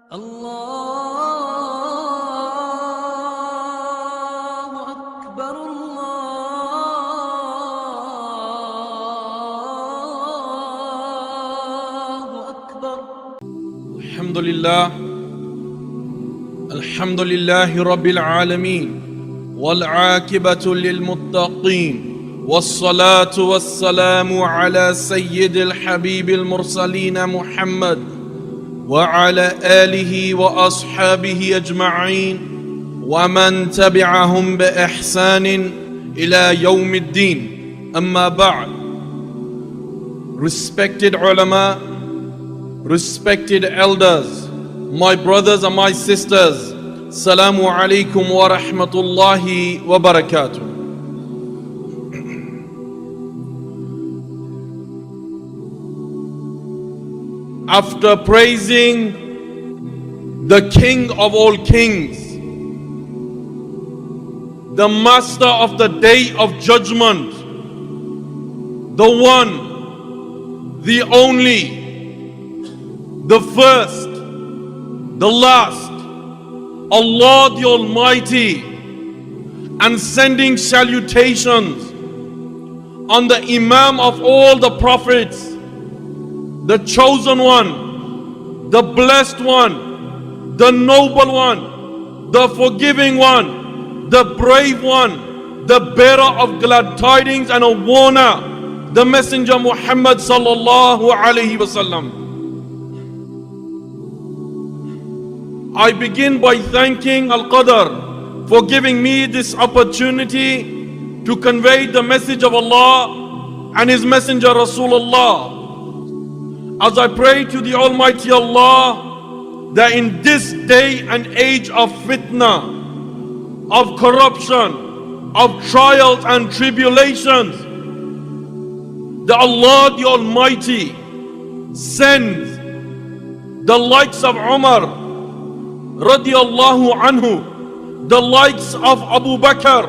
الله أكبر الله أكبر. الحمد لله رب العالمين والعاقبة للمتقين والصلاة والسلام على سيد الحبيب المرسلين محمد وعلى آله وأصحابه أجمعين ومن تبعهم بإحسان إلى يوم الدين. أما بعد. Respected ulama, respected elders, my brothers and my sisters, Assalamu alaikum wa rahmatullahi wa barakatuh. After praising the King of all kings, the Master of the Day of Judgment, the one, the only, the first, the last, Allah the Almighty, and sending salutations on the Imam of all the prophets, the chosen one, the blessed one, the noble one, the forgiving one, the brave one, the bearer of glad tidings and a warner, the Messenger Muhammad sallallahu alaihi wasallam. I begin by thanking Al-Qadr for giving me this opportunity to convey the message of Allah and His Messenger Rasulullah. As I pray to the Almighty Allah that in this day and age of fitna, of corruption, of trials and tribulations, that Allah the Almighty sends the likes of Umar radiallahu anhu, the likes of Abu Bakr,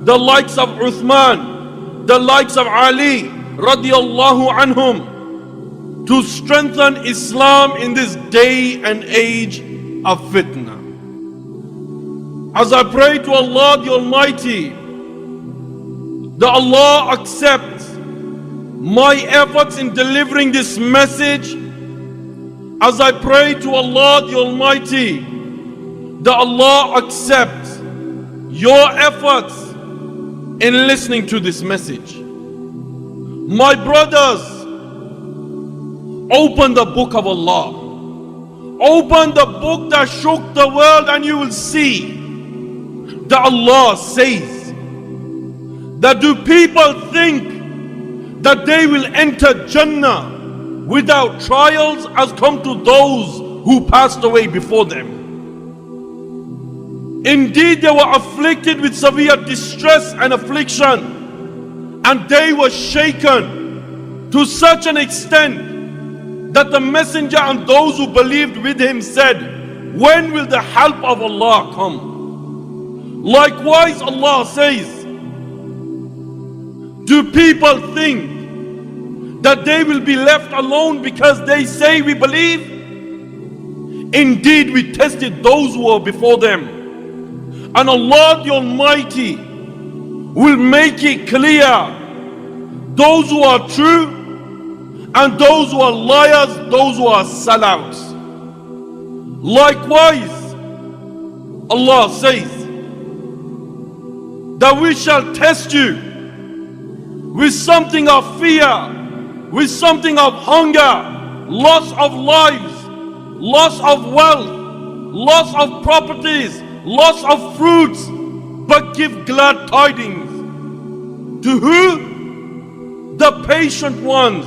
the likes of Uthman, the likes of Ali radiallahu anhum, to strengthen Islam in this day and age of fitna. As I pray to Allah the Almighty that Allah accepts my efforts in delivering this message, as I pray to Allah the Almighty that Allah accepts your efforts in listening to this message. My brothers, open the book of Allah. Open the book that shook the world, and you will see that Allah says that do people think that they will enter Jannah without trials as come to those who passed away before them? Indeed, they were afflicted with severe distress and affliction, and they were shaken to such an extent that the Messenger and those who believed with him said, when will the help of Allah come? Likewise, Allah says, do people think that they will be left alone because they say we believe? Indeed, we tested those who were before them, and Allah the Almighty will make it clear those who are true and those who are liars, those who are sellouts. Likewise, Allah says that we shall test you with something of fear, with something of hunger, loss of lives, loss of wealth, loss of properties, loss of fruits, but give glad tidings. To who? The patient ones.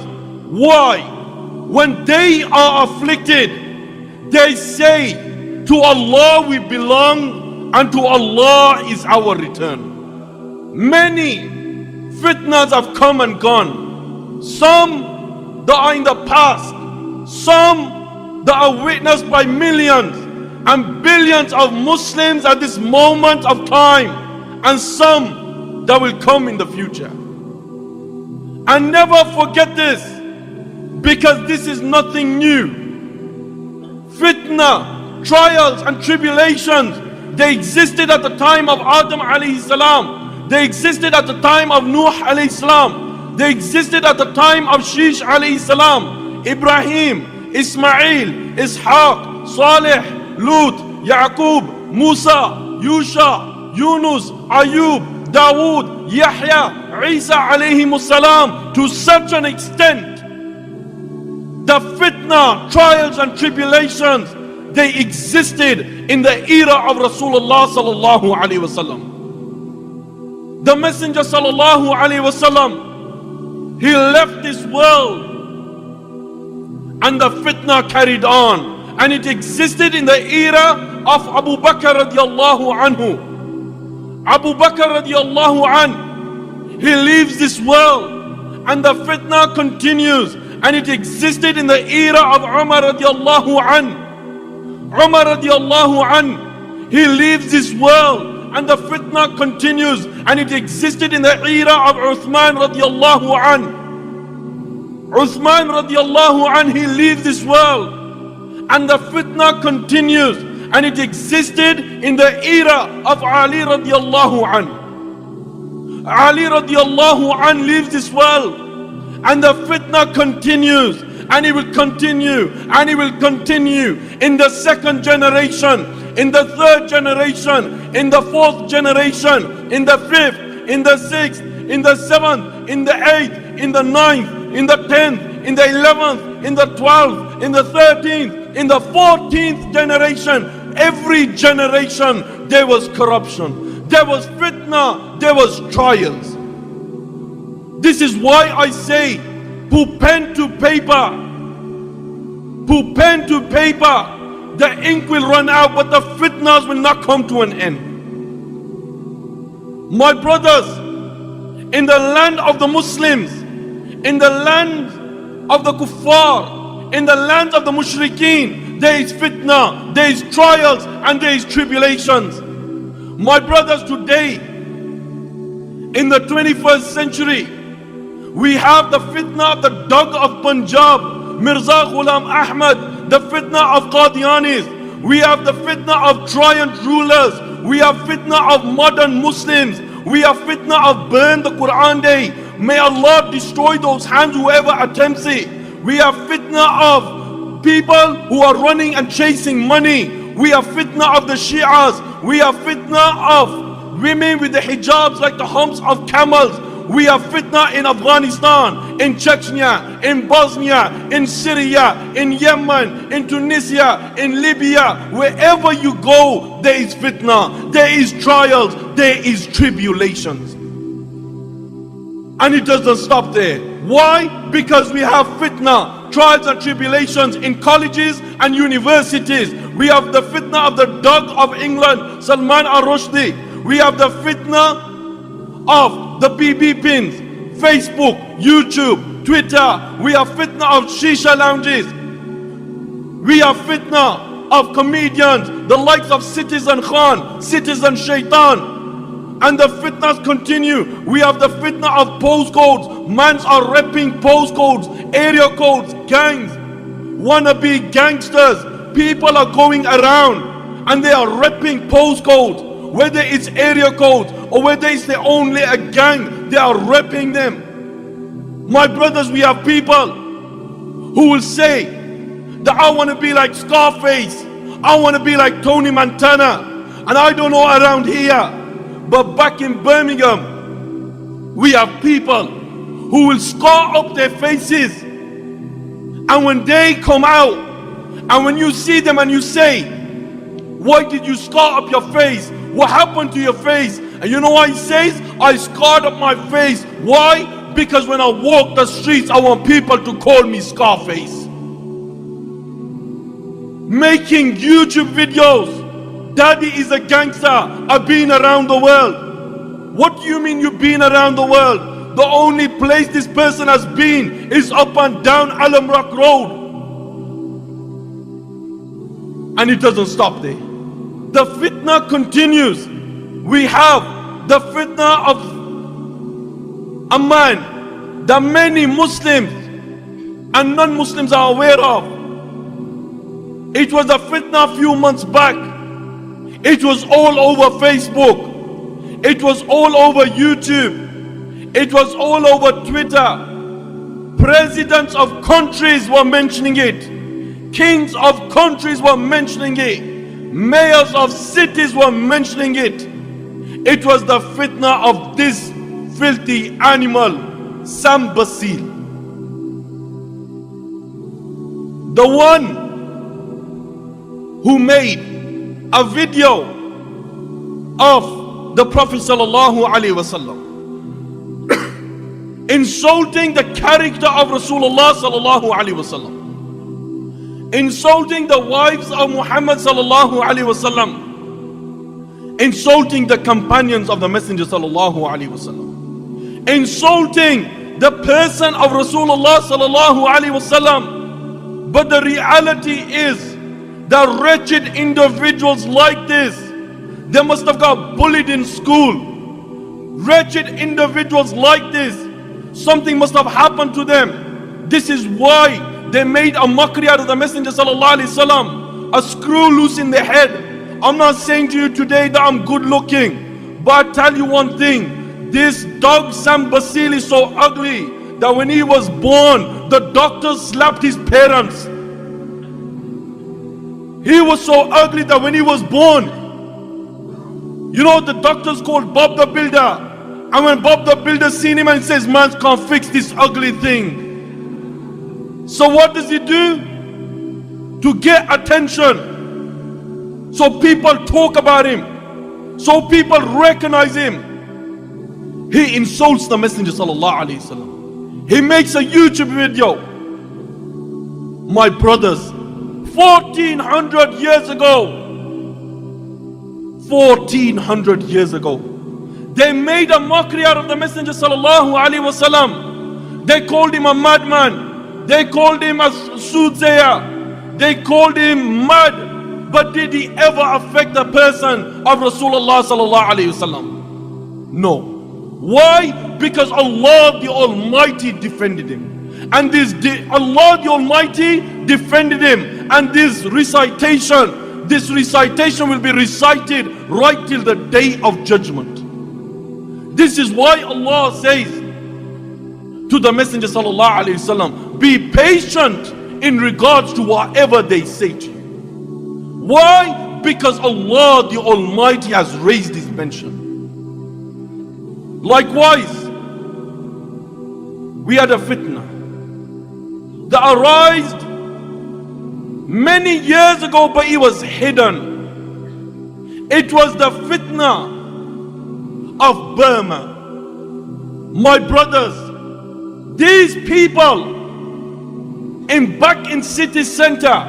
Why? When they are afflicted, they say, to Allah we belong and to Allah is our return. Many fitnas have come and gone. Some that are in the past, some that are witnessed by millions and billions of Muslims at this moment of time, and some that will come in the future. And never forget this, because this is nothing new. Fitna, trials and tribulations, they existed at the time of Adam alayhi salam. They existed at the time of Nuh alayhi salam. They existed at the time of Shish alayhi salam, Ibrahim, Ismail, Ishaq, Saleh, Lut, Yaqub, Musa, Yusha, Yunus, Ayub, Dawood, Yahya, Isa alayhi salam. To such an extent, the fitna, trials and tribulations, they existed in the era of Rasulullah sallallahu alaihi wasallam. The Messenger sallallahu alaihi wasallam, he left this world and the fitna carried on, and it existed in the era of Abu Bakr radiallahu anhu. Abu Bakr radiallahu anhu, he leaves this world and the fitna continues, and it existed in the era of Umar radiallahu anhu. Umar radiallahu anhu, he leaves this world and the fitna continues, and it existed in the era of Uthman radiallahu anhu. Uthman radiallahu anhu, he leaves this world and the fitna continues, and it existed in the era of Ali radiallahu anhu. Ali radiallahu anhu leaves this world and the fitna continues, and it will continue, and it will continue in the second generation, in the third generation, in the fourth generation, in the fifth, in the sixth, in the seventh, in the eighth, in the ninth, in the 10th, in the 11th, in the 12th, in the 13th, in the 14th generation. Every generation there was corruption, there was fitna, there was trials. This is why I say, put pen to paper. Put pen to paper. The ink will run out, but the fitnas will not come to an end. My brothers, in the land of the Muslims, in the land of the kuffar, in the land of the mushrikeen, there is fitna, there is trials, and there is tribulations. My brothers, today, in the 21st century, we have the fitna of the Dug of Punjab, Mirza Ghulam Ahmad, the fitna of Qadianis. We have the fitna of tyrant rulers. We have fitna of modern Muslims. We have fitna of burn the Quran Day. May Allah destroy those hands, whoever attempts it. We have fitna of people who are running and chasing money. We have fitna of the Shias. We have fitna of women with the hijabs like the humps of camels. We have fitna in Afghanistan, in Chechnya, in Bosnia, in Syria, in Yemen, in Tunisia, in Libya. Wherever you go, there is fitna, there is trials, there is tribulations. And it doesn't stop there. Why? Because we have fitna, trials and tribulations in colleges and universities. We have the fitna of the Dug of England, Salman al-Rushdie. We have the fitna of the BB pins, Facebook, YouTube, Twitter. We have fitna of shisha lounges. We have fitna of comedians, the likes of Citizen Khan, Citizen Shaitan. And the fitnas continue. We have the fitna of postcodes. Mans are repping postcodes, area codes, gangs, wannabe gangsters. People are going around and they are repping postcodes. Whether it's area codes or whether it's only a gang, they are repping them. My brothers, we have people who will say that I want to be like Scarface, I want to be like Tony Montana. And I don't know around here, but back in Birmingham, we have people who will scar up their faces. And when they come out, and when you see them and you say, why did you scar up your face? What happened to your face? And you know what he says? I scarred up my face. Why? Because when I walk the streets, I want people to call me Scarface. Making YouTube videos. Daddy is a gangster. I've been around the world. What do you mean you've been around the world? The only place this person has been is up and down Alam Rock Road. And it doesn't stop there. The fitna continues. We have the fitna of a man that many Muslims and non-Muslims are aware of. It was a fitna a few months back. It was all over Facebook. It was all over YouTube. It was all over Twitter. Presidents of countries were mentioning it. Kings of countries were mentioning it. Mayors of cities were mentioning it. It was the fitna of this filthy animal, Sam Basil. The one who made a video of the Prophet sallallahu alaihi wasallam insulting the character of Rasulullah sallallahu alaihi wasallam, insulting the wives of Muhammad sallallahu alaihi wasallam, insulting the companions of the Messenger sallallahu alaihi wasallam, insulting the person of Rasulullah sallallahu alaihi wasallam. But the reality is that wretched individuals like this, they must have got bullied in school. Wretched individuals like this, something must have happened to them. This is why they made a mockery out of the Messenger sallallahu alaihi wasallam, a screw loose in the head. I'm not saying to you today that I'm good looking, but I tell you one thing, this dog Sam Basil is so ugly that when he was born, the doctors slapped his parents. He was so ugly that when he was born, you know, the doctors called Bob the Builder. And when Bob the Builder seen him and says, man can't fix this ugly thing. So what does he do? To get attention. So people talk about him. So people recognize him. He insults the Messenger sallallahu alaihi wasallam. He makes a YouTube video. My brothers, 1400 years ago, 1400 years ago, they made a mockery out of the Messenger sallallahu alaihi wasallam. They called him a madman. They called him a soothsayer. They called him mad. But did he ever affect the person of Rasulullah sallallahu alaihi wasallam? No. Why? Because Allah the Almighty defended him. And Allah the Almighty defended him. And this recitation will be recited right till the day of judgment. This is why Allah says to the Messenger sallallahu alaihi wasallam, be patient in regards to whatever they say to you. Why? Because Allah the Almighty has raised his mention. Likewise, we had a fitna that arose many years ago, but it was hidden. It was the fitna of Burma. My brothers, these people back in city center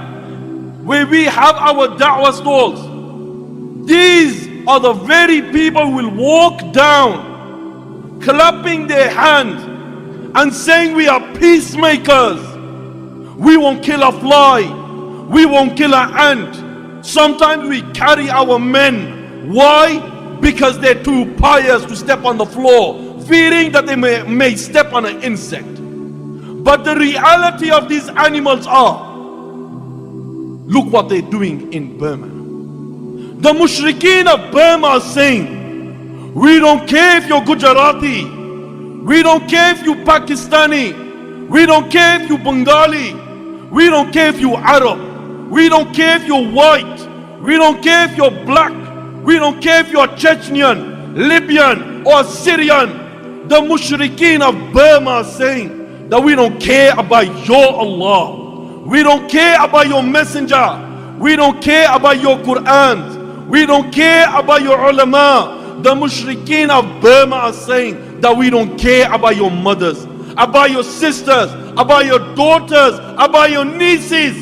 where we have our da'wah stalls, these are the very people who will walk down clapping their hands and saying we are peacemakers. We won't kill a fly, we won't kill an ant. Sometimes we carry our men. Why? Because they're too pious to step on the floor, fearing that they may step on an insect. But the reality of these animals are, look what they're doing in Burma. The mushrikeen of Burma are saying, we don't care if you're Gujarati, we don't care if you're Pakistani, we don't care if you're Bengali, we don't care if you're Arab, we don't care if you're white, we don't care if you're black, we don't care if you're Chechnyan, Libyan or Syrian. The mushrikeen of Burma are saying that we don't care about your Allah, we don't care about your messenger, we don't care about your Quran, we don't care about your ulama. The mushrikeen of Burma are saying that we don't care about your mothers, about your sisters, about your daughters, about your nieces.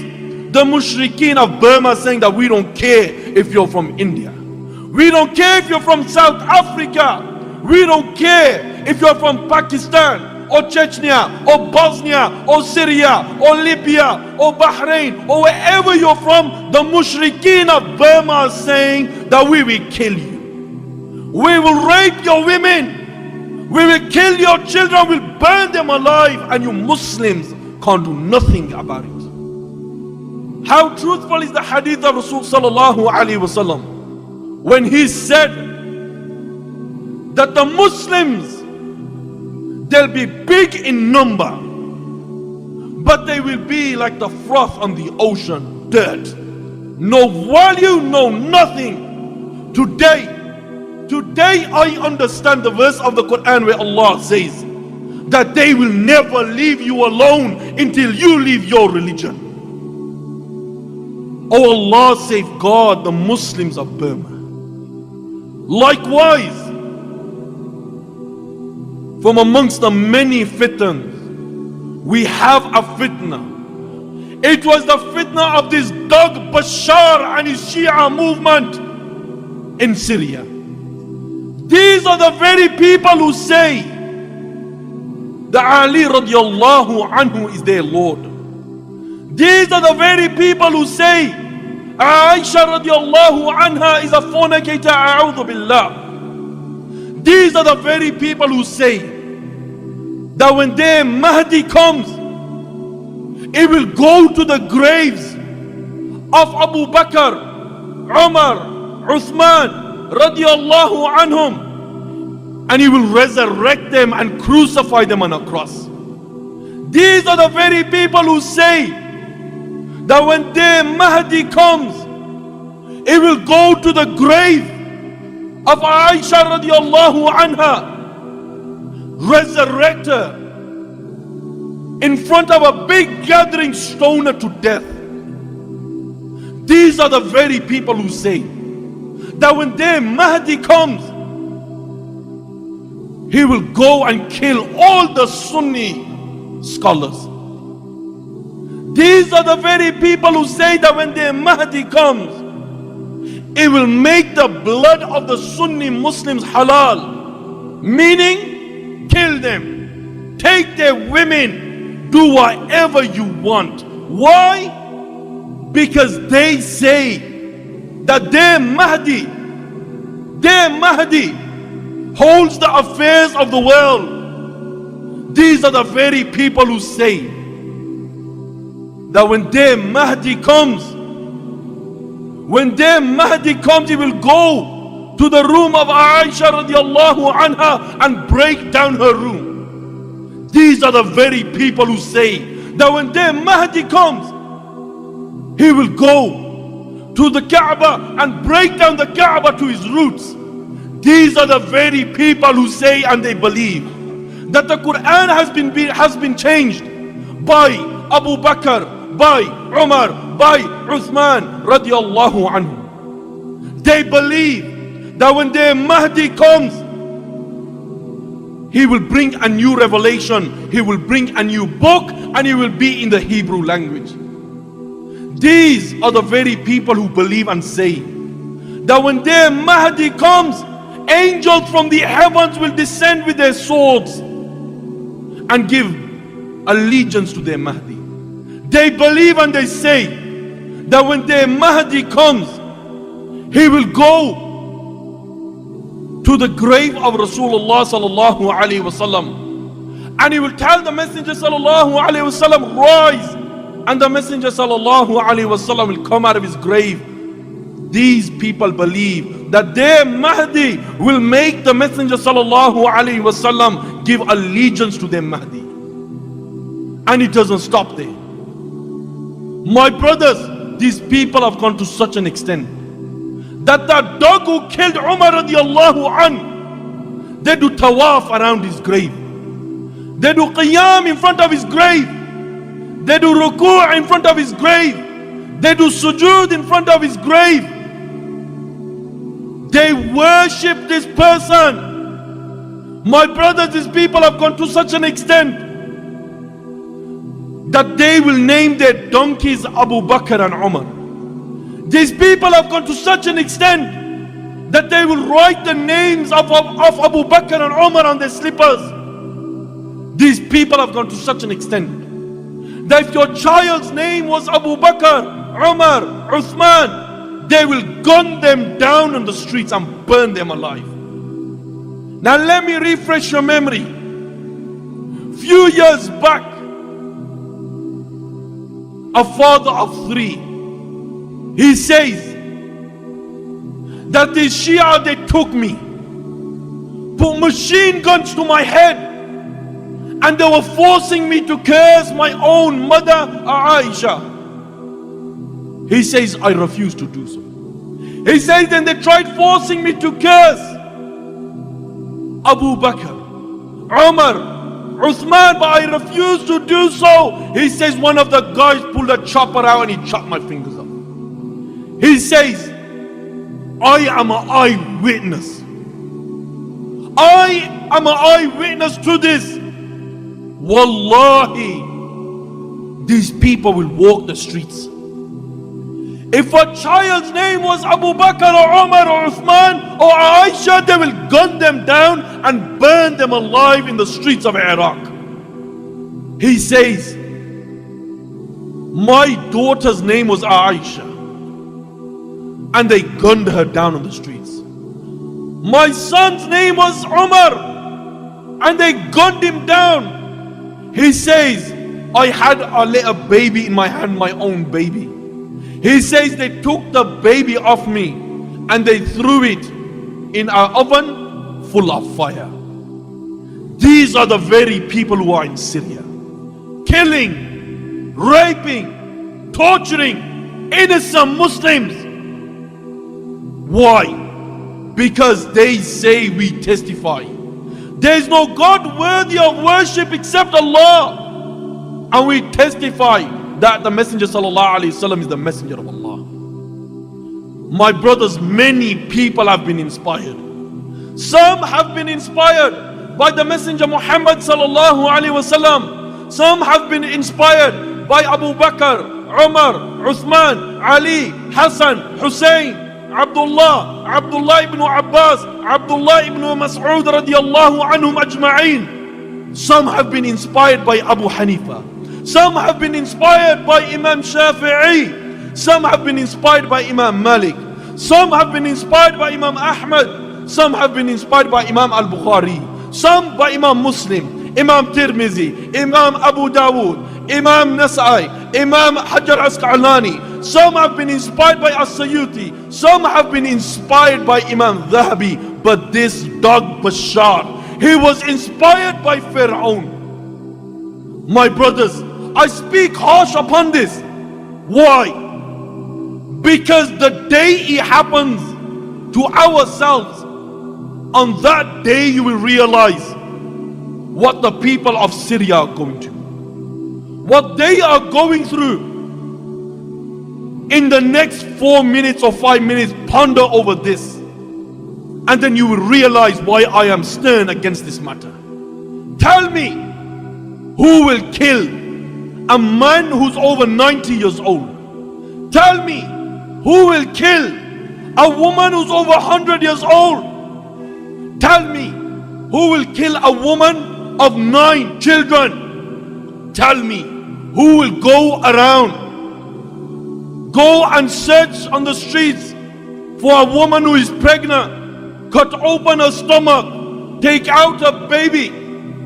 The mushrikeen of Burma are saying that we don't care if you're from India, we don't care if you're from South Africa, we don't care if you're from Pakistan or Chechnya or Bosnia or Syria or Libya or Bahrain or wherever you're from. The mushrikeen of Burma are saying that we will kill you, we will rape your women, we will kill your children, we will burn them alive, and you Muslims can't do nothing about it. How truthful is the hadith of Rasul sallallahu alaihi wasallam when he said that the Muslims, they'll be big in number, but they will be like the froth on the ocean, dirt. No value, no nothing. Today I understand the verse of the Quran where Allah says that they will never leave you alone until you leave your religion. Oh Allah, safeguard the Muslims of Burma. Likewise, from amongst the many fitnas, we have a fitna. It was the fitna of this dog Bashar and his Shia movement in Syria. These are the very people who say that Ali radiallahu anhu is their Lord. These are the very people who say Aisha radiallahu anha is a fornicator, a'udhu billah. These are the very people who say that when their Mahdi comes, it will go to the graves of Abu Bakr, Umar, Uthman radiallahu anhum, and he will resurrect them and crucify them on a cross. These are the very people who say that when their Mahdi comes, it will go to the grave of Aisha radiallahu anha, resurrect her in front of a big gathering, stone her to death. These are the very people who say that when their Mahdi comes, he will go and kill all the Sunni scholars. These are the very people who say that when their Mahdi comes, it will make the blood of the Sunni Muslims halal, meaning kill them, take their women, do whatever you want. Why? Because they say that their Mahdi holds the affairs of the world. These are the very people who say that when their Mahdi comes, he will go to the room of Aisha radiallahu anha and break down her room. These are the very people who say that when their Mahdi comes, he will go to the Kaaba and break down the Kaaba to his roots. These are the very people who say and they believe that the Quran has been changed by Abu Bakr, by Umar, by Uthman radiallahu anhu. They believe that when their Mahdi comes, he will bring a new revelation, he will bring a new book, and he will be in the Hebrew language. These are the very people who believe and say that when their Mahdi comes, angels from the heavens will descend with their swords and give allegiance to their Mahdi. They believe and they say that when their Mahdi comes, he will go to the grave of Rasulullah sallallahu alaihi wasallam, and he will tell the Messenger sallallahu alaihi wasallam, rise, and the Messenger sallallahu alaihi wasallam will come out of his grave. These people believe that their Mahdi will make the Messenger sallallahu alaihi wasallam give allegiance to their Mahdi. And it doesn't stop there. My brothers, these people have gone to such an extent that the dog who killed Umar radiallahu anhu, they do tawaf around his grave. They do qiyam in front of his grave. They do ruku' in front of his grave. They do sujood in front of his grave. They worship this person. My brothers, these people have gone to such an extent that they will name their donkeys Abu Bakr and Umar. These people have gone to such an extent that they will write the names of Abu Bakr and Umar on their slippers. These people have gone to such an extent that if your child's name was Abu Bakr, Umar, Uthman, they will gun them down on the streets and burn them alive. Now let me refresh your memory. Few years back, a father of 3 He says that the Shia, they took me, put machine guns to my head, and they were forcing me to curse my own mother, Aisha. He says, I refused to do so. He says, then they tried forcing me to curse Abu Bakr, Umar, Uthman, but I refused to do so. He says, one of the guys pulled a chopper out and he chopped my fingers off. He says, I am an eyewitness. I am an eyewitness to this. Wallahi, these people will walk the streets. If a child's name was Abu Bakr or Umar or Uthman or Aisha, they will gun them down and burn them alive in the streets of Iraq. He says, my daughter's name was Aisha, and they gunned her down on the streets. My son's name was Umar, and they gunned him down. He says, I had a little baby in my hand, my own baby. He says they took the baby off me and they threw it in an oven full of fire. These are the very people who are in Syria, killing, raping, torturing innocent Muslims. Why? Because they say we testify there is no God worthy of worship except Allah, and we testify that the Messenger sallallahu alaihi wasallam is the messenger of Allah. My brothers, many people have been inspired. Some have been inspired by the Messenger Muhammad sallallahu alaihi wasallam. Some have been inspired by Abu Bakr, Umar, Uthman, Ali, Hassan, Hussein, Abdullah ibn Abbas, Abdullah ibn Mas'ud radiyallahu anhum ajma'in. Some have been inspired by Abu Hanifa. Some have been inspired by Imam Shafi'i. Some have been inspired by Imam Malik. Some have been inspired by Imam Ahmad. Some have been inspired by Imam al-Bukhari. Some by Imam Muslim, Imam Tirmizi, Imam Abu Dawood, Imam Nasai, Imam Hajar Asqalani. Some have been inspired by As-Sayyuti. Some have been inspired by Imam Dhahabi. But this dog Bashar, he was inspired by Fir'aun. My brothers, I speak harsh upon this. Why? Because the day it happens to ourselves, on that day you will realize what the people of Syria are going to, what they are going through. In the next 4 minutes or 5 minutes, ponder over this, and then you will realize why I am stern against this matter. Tell me, who will kill a man who's over 90 years old? Tell me, who will kill a woman who's over 100 years old? Tell me, who will kill a woman of 9 children? Tell me, who will go and search on the streets for a woman who is pregnant, cut open her stomach, take out a baby,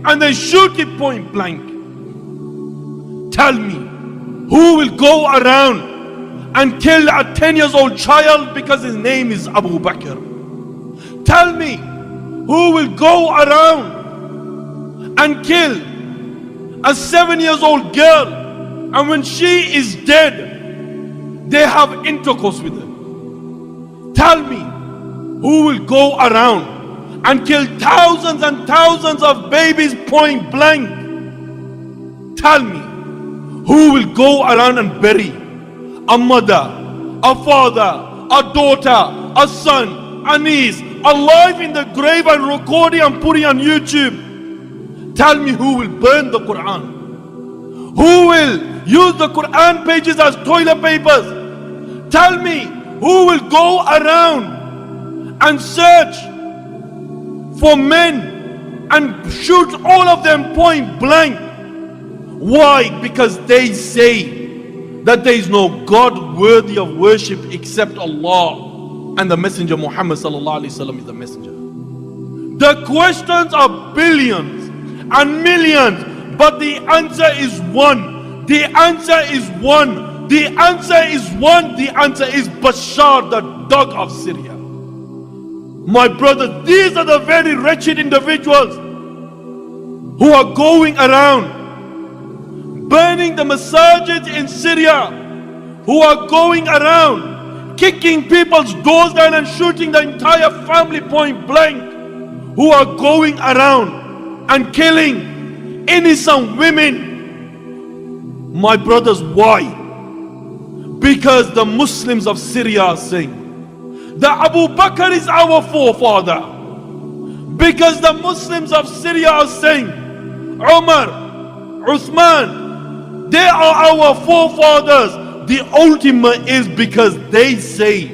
and then shoot it point blank? Tell me, who will go around and kill a 10 years old child because his name is Abu Bakr? Tell me, who will go around and kill a 7 years old girl, and when she is dead, they have intercourse with her? Tell me, who will go around and kill thousands and thousands of babies point blank? Tell me, who will go around and bury a mother, a father, a daughter, a son, a niece alive in the grave and record it and put it on YouTube? Tell me, who will burn the Quran? Who will use the Quran pages as toilet papers? Tell me, who will go around and search for men and shoot all of them point blank? Why? Because they say that there is no God worthy of worship except Allah, and the Messenger Muhammad sallallahu alaihi wasallam is the messenger. The questions are billions and millions, but the answer is one. The answer is one. The answer is one. The answer is Bashar, the dog of Syria. My brothers, these are the very wretched individuals who are going around burning the masajid in Syria, who are going around kicking people's doors down and shooting the entire family point blank, who are going around and killing innocent women. My brothers, why? Because the Muslims of Syria are saying that Abu Bakr is our forefather. Because the Muslims of Syria are saying Umar, Uthman, they are our forefathers. The ultimate is because they say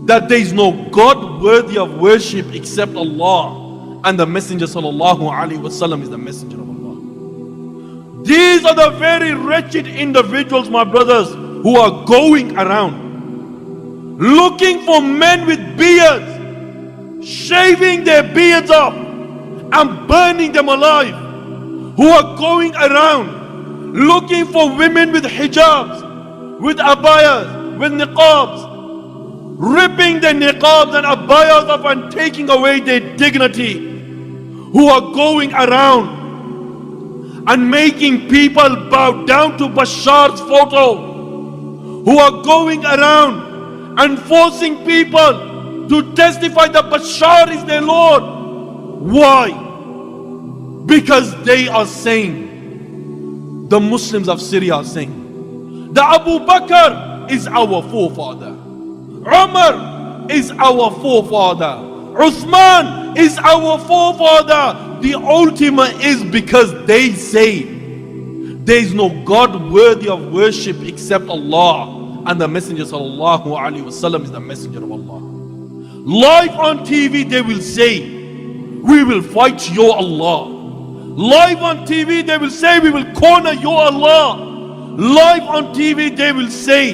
that there is no God worthy of worship except Allah, and the Messenger sallallahu alaihi wasallam is the messenger of Allah. These are the very wretched individuals, my brothers, who are going around looking for men with beards, shaving their beards off and burning them alive, who are going around looking for women with hijabs, with abayas, with niqabs, ripping their niqabs and abayas off and taking away their dignity, who are going around and making people bow down to Bashar's photo, who are going around and forcing people to testify that Bashar is their Lord. Why? Because they are saying, the Muslims of Syria are saying, that Abu Bakr is our forefather, Umar is our forefather, Uthman is our forefather. The ultimate is because they say there is no God worthy of worship except Allah, and the Messenger sallallahu alaihi wasallam is the messenger of Allah. Live on TV they will say, we will fight your Allah. Live on TV they will say, we will corner your Allah. Live on TV they will say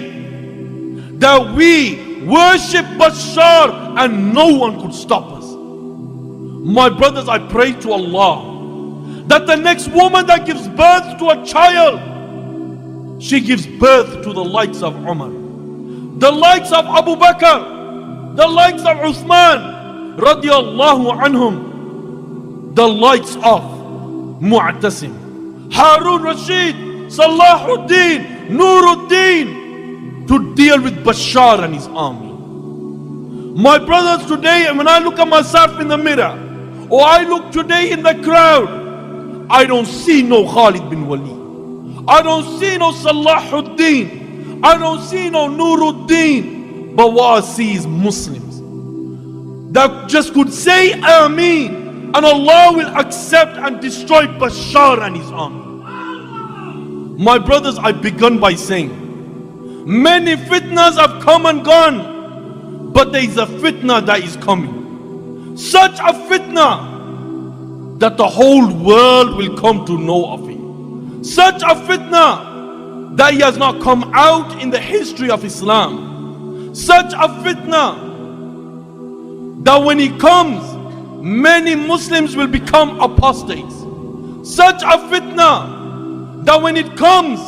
that we worship Bashar and no one could stop us. My brothers, I pray to Allah that the next woman that gives birth to a child, she gives birth to the likes of Umar, the likes of Abu Bakr, the likes of Uthman radiallahu anhum, the likes of Mu'tasim, Harun Rashid, Salahuddin, Nuruddin, to deal with Bashar and his army. My brothers, today when I look at myself in the mirror, or I look today in the crowd, I don't see no Khalid bin Walid, I don't see no Salahuddin, I don't see no Nuruddin, but what I see is Muslims that just could say Ameen, and Allah will accept and destroy Bashar and his army. My brothers, I begun by saying, many fitnas have come and gone, but there is a fitna that is coming. Such a fitna that the whole world will come to know of it. Such a fitna that he has not come out in the history of Islam. Such a fitna that when he comes, many Muslims will become apostates. Such a fitna that when it comes,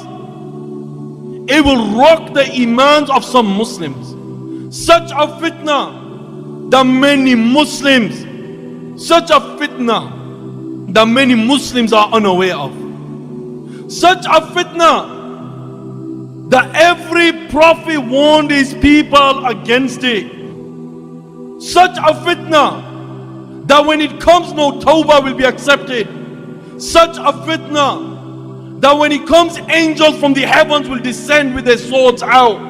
it will rock the imans of some Muslims. Such a fitna that many Muslims, such a fitna that many Muslims are unaware of. Such a fitna that every prophet warned his people against it. Such a fitna that when it comes, no tawbah will be accepted. Such a fitna that when it comes, angels from the heavens will descend with their swords out.